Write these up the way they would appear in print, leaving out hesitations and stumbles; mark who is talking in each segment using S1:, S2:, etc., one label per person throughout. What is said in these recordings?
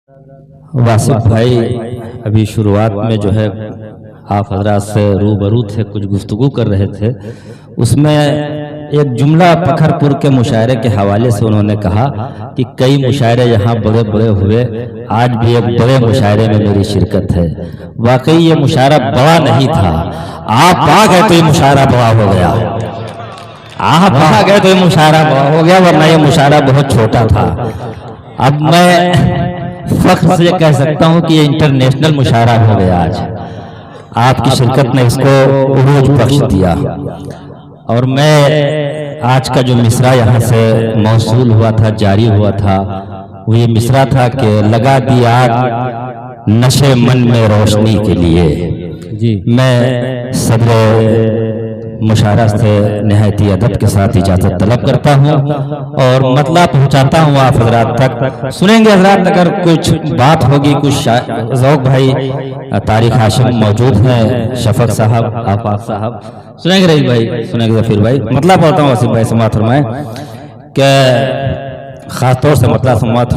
S1: वासिफ भाई अभी शुरुआत में जो है आप हजरात से रूबरू थे, कुछ गुफ्तगू कर रहे थे, उसमें एक जुमला फखरपुर के मुशायरे के हवाले से उन्होंने कहा कि कई मुशायरे यहाँ बड़े बड़े हुए, आज भी एक बड़े मुशायरे में मेरी शिरकत है। वाकई ये मुशायरा बड़ा नहीं था, आप आ गए तो ये मुशायरा बड़ा हो गया, आप आ गए तो ये मुशायरा बड़ा हो गया, वरना ये मुशायरा बहुत छोटा था। अब मैं फख्र से कह सकता हूं कि ये इंटरनेशनल मुशायरा हो गया। आज आपकी शिरकत ने इसको उरूज बख्श दिया। और मैं आज का जो मिसरा यहाँ से मौसूल हुआ था, जारी हुआ था, वो ये मिसरा था कि लगा दी आग नशे मन में रोशनी के लिए। जी मैं सदर मुशायरा से निहायती अदब के साथ इजाज़त तलब करता हूँ और मतलब पहुँचाता हूँ आप हजरात तक। सुनेंगे हजरात, अगर कुछ बात होगी, कुछ ज़ौक़ भाई तारिक हाशिम मौजूद हैं, शफक साहब, आफाक साहब, सुनेंगे रही भाई, सुनेंगे जफीर भाई। मतलब पढ़ता हूँ वासिफ भाई समाअत फरमाएं कि ख़ासतौर से मतलब समाअत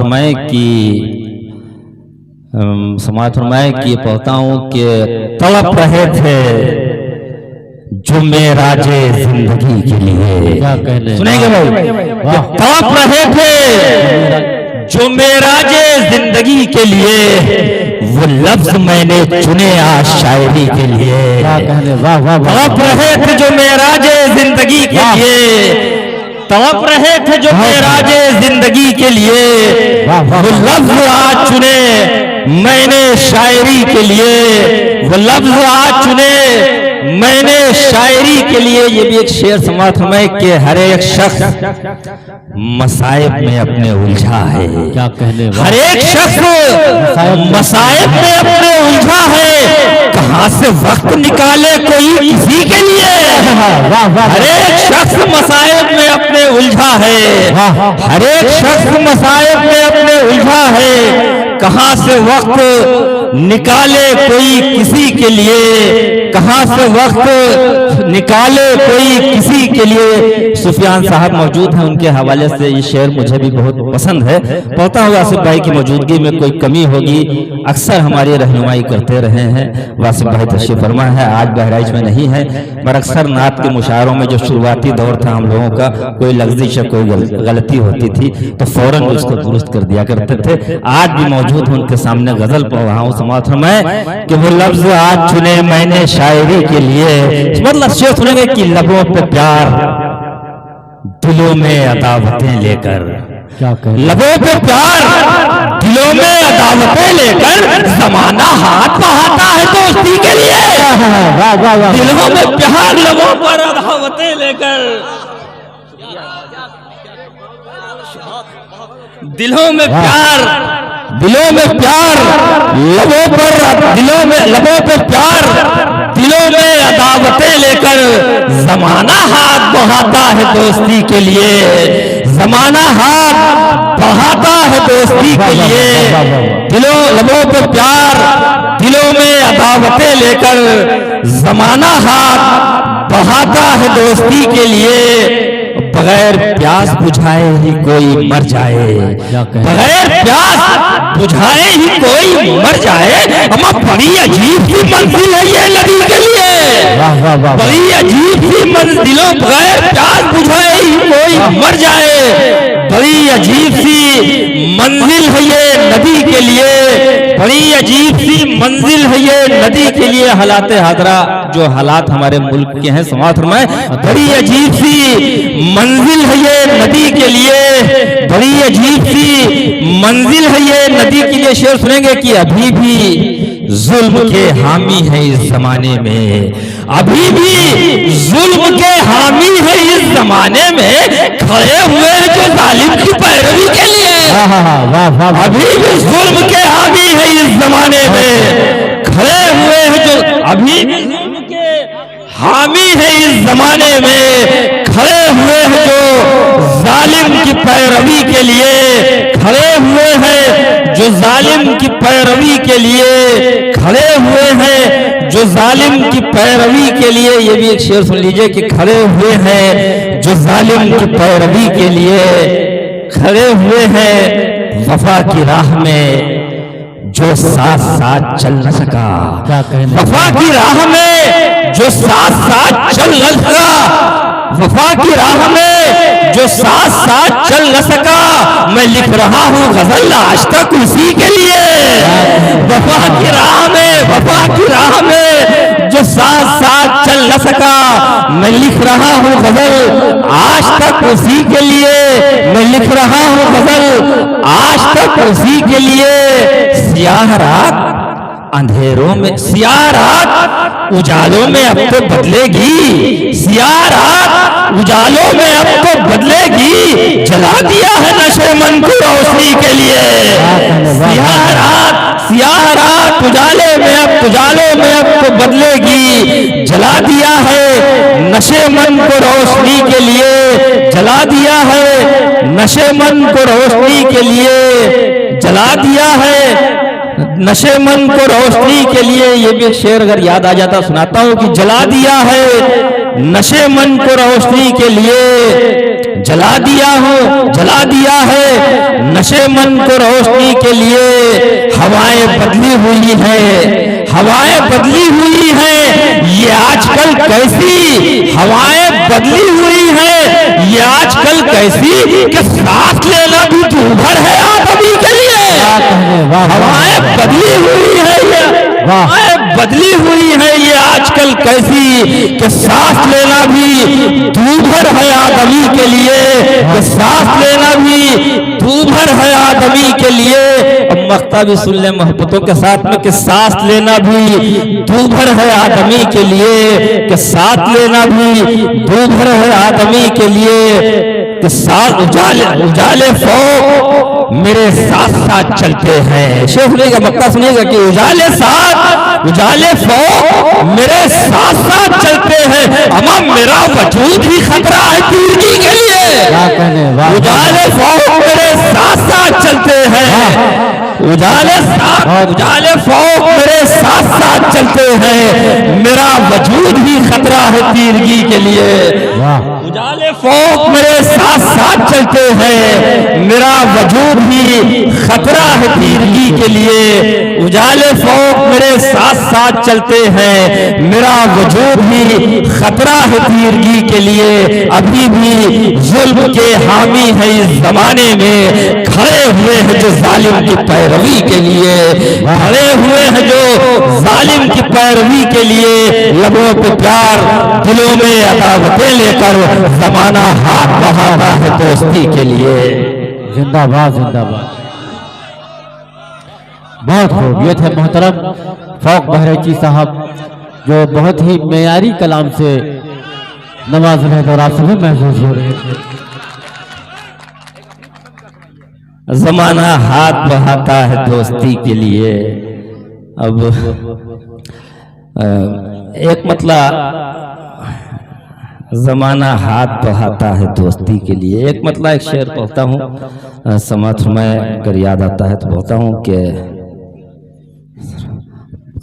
S1: फरमाएं कि पढ़ता हूँ कि तड़प रहे थे जो मेराजे जिंदगी के लिए। सुनेंगे भाई, तड़प रहे थे जो मेराजे जिंदगी के लिए, वो लफ्ज मैंने चुने आज शायरी के लिए। तड़प रहे थे जो मेराजे जिंदगी के लिए, तड़प रहे थे जो मेराजे जिंदगी के लिए, वो लफ्ज आज चुने मैंने शायरी के लिए, वो लफ्ज आज चुने मैंने शायरी के लिए। ये भी एक शेर समात में कि हर एक शख्स मसाइब में अपने उलझा है। क्या कहने, हर एक शख्स मसाइब में अपने उलझा है, कहां से वक्त निकाले कोई किसी के लिए। हर एक शख्स मसाइब में अपने उलझा है, हर एक शख्स मसाइब में अपने उलझा है, कहां से वक्त निकाले कोई किसी के लिए, कहां से वक्त निकाले कोई किसी के लिए। सुफियान साहब मौजूद हैं, उनके हवाले से ये शेर मुझे भी बहुत पसंद है। पढ़ता हूँ, वासिफ भाई की मौजूदगी में कोई कमी होगी, अक्सर हमारी रहनुमाई करते रहे हैं। वासिफ भाई तशरीफ फरमा है, आज बहराइच में नहीं है, पर अक्सर नात के मुशायरों में जो शुरुआती दौर था हम लोगों का, कोई लफ्ज़िश या कोई गलती होती थी तो फौरन उसको दुरुस्त कर दिया करते थे। आज भी मौजूद हूँ, उनके सामने गजल पढ़ रहा हूँ समाअत में कि वो लफ्ज आज चुने मैंने शायरी के लिए। मतलब शेर सुनेंगे कि लबों पे प्यार, दिलों में अदावतें लेकर, लबों पे प्यार, दिलों में अदावतें लेकर, जमाना हाथ बहाता है दोस्ती के लिए। दिलों में प्यार, लबों पर अदावतें लेकर, दिलों में प्यार, दिलों में प्यार, लबों पर, दिलों में, लबों पे प्यार, दिलों में अदावतें लेकर, जमाना हाथ बढ़ाता है दोस्ती के लिए, जमाना हाथ बढ़ाता है दोस्ती के लिए। दिलों, लबों पे प्यार, दिलों में अदावतें लेकर, जमाना हाथ बढ़ाता है दोस्ती के लिए। बगैर प्यास बुझाए ही कोई मर जाए, बगैर प्यास बुझाए ही कोई मर जाए। अम्मा बड़ी अजीब सी मंजिल है ये नदी के लिए, बड़ी अजीब सी मंजिलों, बगैर प्यास बुझाए ही कोई मर जाए। बड़ी अजीब सी मंजिल है ये नदी के लिए, बड़ी अजीब सी मंजिल है ये नदी के लिए। हालात हादरा जो हालात हमारे मुल्क के हैं समाअत में, बड़ी अजीब सी मंजिल है ये नदी के लिए, बड़ी अजीब सी मंजिल है ये नदी के लिए। शेर सुनेंगे कि अभी भी जुल्म के हामी है इस जमाने में, अभी भी जुल्म के हामी है इस जमाने में, खड़े हुए जो जालिम की पैरवी के लिए। अभी भी जुल्म के हामी है इस जमाने में, खड़े हुए हैं जो, अभी भी जुल्म के हामी है इस जमाने में, खड़े हुए हैं जो जालिम की पैरवी के लिए, खड़े हुए हैं जो जालिम की पैरवी के लिए, खड़े हुए हैं जो जालिम की पैरवी के लिए। ये भी एक शेर सुन लीजिए कि खड़े हुए हैं जो जालिम की पैरवी के लिए, खड़े हुए हैं वफा की राह में, जो साथ साथ चल न सका, वफा की राह में जो साथ साथ चल न सका, वफा की राह में जो साथ साथ चल न सका, मैं लिख रहा हूँ गजल आज तक उसी के लिए। वफा की राह में, वफा की राह में जो साथ साथ चल न सका, मैं लिख रहा हूँ गजल आज तक उसी के लिए। मैं लिख रहा हूँ गजल आज तक उसी के लिए। सियाह रात अंधेरों में, सियाह रात उजालों में अब तो बदलेगी, सियाह रात उजालों में अब तो बदलेगी, जला दिया है नशे मन को रोशनी के लिए। सियाह रात उजाले में अब, उजालों में अब तो बदलेगी, जला दिया है नशे मन को रोशनी के लिए, जला दिया है नशे मन को रोशनी के लिए, जला दिया है नशे मन को रोशनी के लिए। ये भी शेर अगर याद आ जाता सुनाता हूँ कि जला दिया है नशे मन को रोशनी के लिए, जला दिया हूँ, जला दिया है नशे मन को रोशनी के लिए। हवाएं बदली हुई है, हवाएं बदली हुई है, ये आजकल कैसी हवाएं बदली हुई है, ये आजकल कैसी कि सांस लेना भी दूभर है आदमी के लिए। हवाएं बदली हुई है, ये हवाएं बदली हुई है, ये आजकल कैसी कि सांस लेना भी दूभर है आदमी के लिए, कि सांस लेना भी दूभर है आदमी के लिए। अब मख्ता भी सुन ले मोहब्बतों के साथ में कि सांस लेना भी दूभर है आदमी के लिए, कि सांस लेना भी दूभर है आदमी के लिए। कि साथ उजाले, उजाले फौक मेरे साथ साथ चलते हैं। शेर सुनिएगा, मक्ता सुनिएगा कि उजाले साथ, उजाले फौक मेरे साथ साथ चलते हैं, अमा मेरा वजूद ही खतरा है पीरगी के लिए। उजाले फौक मेरे साथ साथ चलते हैं, उजाले साथ, उजाले फौक मेरे साथ साथ चलते हैं, मेरा वजूद ही खतरा है तीरगी के लिए। उजाले फौक मेरे साथ साथ चलते हैं, मेरा वजूद ही खतरा है तीरगी के लिए। उजाले फौक मेरे साथ साथ चलते हैं, मेरा वजूद ही खतरा है तीरगी के लिए। अभी भी जुल्म के हामी है इस जमाने में, खड़े हुए हैं जो जालिम की पैरवी के लिए, खड़े हुए हैं जो जालिम की पैरवी के लिए। लबों पे प्यार, दिलों में अदावतें लेकर जमाना हाथ बढ़ाता है दोस्ती के लिए।
S2: जिंदाबाद जिंदाबाद। बहुत खूब। ये थे मोहतरम फौक बहराइची साहब, जो बहुत ही मेयारी कलाम से नवाज रहे थे और आप सभी महसूस हो रहे थे।
S1: जमाना हाथ बढ़ाता है दोस्ती के लिए। अब एक मतलब जमाना हाथ बढ़ाता है दोस्ती के लिए, एक मतलब एक शेर पढ़ता हूँ, समाज में अगर याद आता है तो बोलता हूँ कि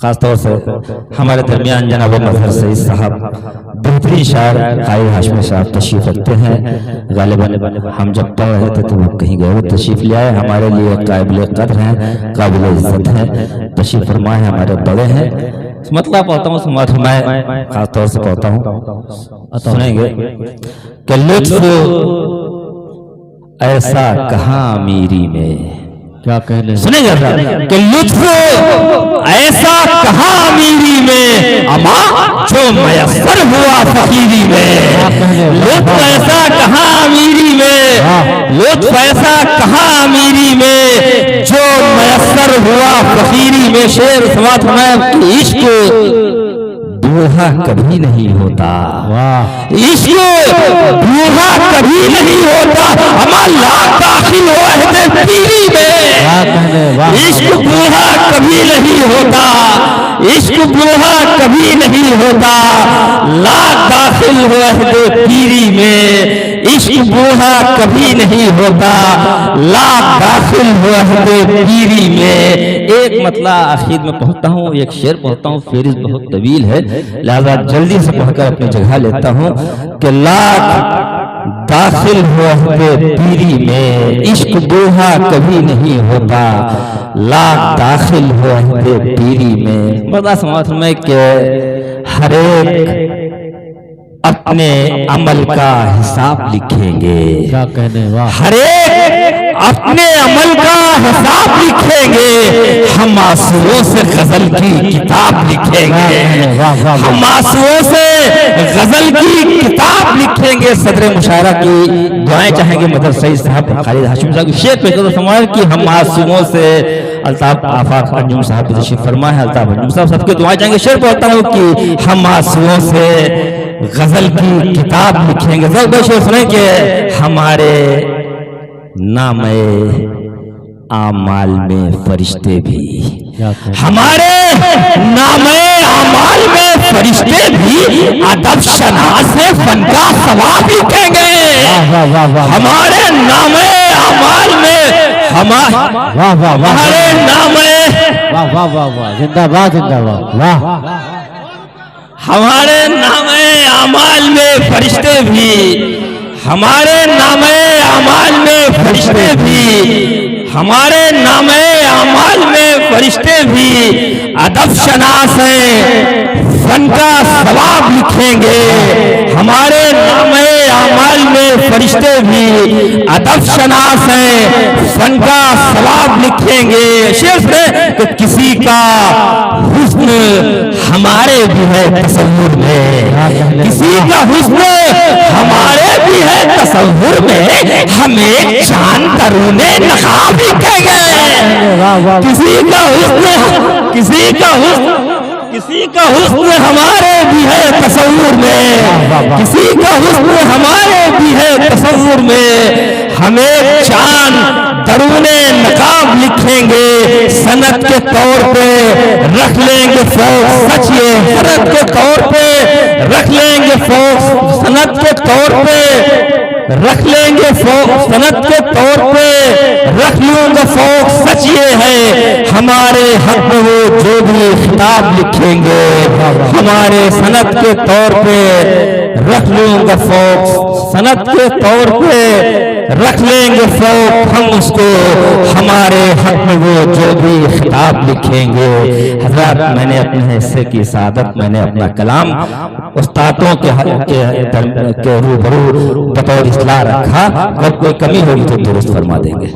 S1: खासतौर से हमारे दरमियान जनाब मजहर सईद साहब बेहतरीन शायर कायद हाशमी साहब तशरीफ रखते हैं। गालिबन हम जब पढ़ रहे थे तो वो कहीं गए, वो तशरीफ ले आए, हमारे लिए काबिल कद्र हैं, काबिल इज्जत हैं, तशरीफ फरमाए, हमारे बड़े हैं। मतलब पढ़ता हूँ, समाज में खासतौर से पढ़ता हूँ, सुनेंगे कि लुत्फ ऐसा कहाँ अमीरी में,
S2: क्या कहने,
S1: सुनेंगे कि लुत्फ ऐसा कहाँ अमीरी में, अमा जो मयसर हुआ फकीरी में। लुत्फ ऐसा कहाँ अमीरी में, लुत्फ ऐसा कहाँ अमीरी में, जो मयसर हुआ फकीरी में। शेर समाज में इश्क बूढ़ा कभी नहीं होता, इश्क बूढ़ा कभी नहीं होता, हमारा दाखिल हुआ है पीरी में। इश्क बूढ़ा कभी नहीं होता, इश्क बूढ़ा कभी नहीं होता, लाख दाखिल हुआ है पीरी में। इश्क बूढ़ा कभी नहीं होता, लाख दाखिल हुआ है पीरी में। एक मतलब आखिर में पहुंचता हूँ, एक शेर पढ़ता हूँ, फेरिस्त बहुत तवील है, लिहाजा जल्दी से पढ़कर अपनी जगह लेता हूँ कि लाख दाखिल हो अहदे पीरी में, इश्क बूढ़ा कभी नहीं होता, लाख दाखिल हो अहदे पीरी में। बड़ा समाज में के हर एक अपने अमल का हिसाब लिखेंगे।
S2: क्या कहने, वाह।
S1: हर एक अपने अमल का हिसाब लिखेंगे, हम आंसुओं से गजल की किताब लिखेंगे, हम आंसुओं से गजल की किताब लिखेंगे। सदर मुशायरा की दुआएं चाहेंगे मदर सईद साहब खालिद हाशिम साहब शेर पे तो समाज की हम आंसुओं से अल्ताफ आफाक अंजुम साहब तशरीफ फरमा है। अल्ताफ अंजुम साहब सबके दुआएं चाहेंगे। शेर पढ़ता हूँ कि हम आंसुओं से गजल की किताब लिखेंगे। जब शेर सुने के हमारे नामे आमाल में फरिश्ते भी, हमारे नामे आमाल में फरिश्ते भी अदब शनास फन का सवाब लिखेंगे। हमारे नामे आमाल में हमारे नामे,
S2: वाह वाह वाह वाह, जिंदाबाद जिंदाबाद, वाह।
S1: हमारे नामे आमाल में फरिश्ते भी, हमारे नामे आमाल में फरिश्ते भी, हमारे नामे आमाल में फरिश्ते भी अदब शनास फन का सवाब लिखेंगे। हमारे नामे आमाल में फरिश्ते भी अदब शनास फन का सवाब लिखेंगे। शेर से तो किसी का हुस्न हमारे भी है तसव्वुर में, किसी का हुस्न हमारे भी है तसव्वुर में, हमें चांद तरूने नकाब लिखेंगे। किसी का हुस्न, किसी का हुस्न, किसी का हुस्न हमारे भी है तसव्वुर में, किसी का हुस्न हमारे भी है तसव्वुर में, हमें चांद दरूने नकाब लिखेंगे। सनत के तौर पे रख लेंगे फोक, सच ये सनत के तौर पे रख लेंगे फोक, सनत के तौर पे रख लेंगे फोक, सनत के तौर पे रख लूंगा फोक। सच ये है हमारे हक में वो जो भी खिताब लिखेंगे, हमारे सनत के तौर पे रख लूंगा फोक, सनत के तौर पे रख लेंगे फोक हम उसको, हमारे हक में वो जो भी खिताब लिखेंगे। हजरत मैंने अपने हिस्से की सादत, मैंने अपना कलाम उस्तादों के रूबरू बतौर इस्लाह रखा, अगर कोई कमी होगी तो दुरुस्त फरमा देंगे।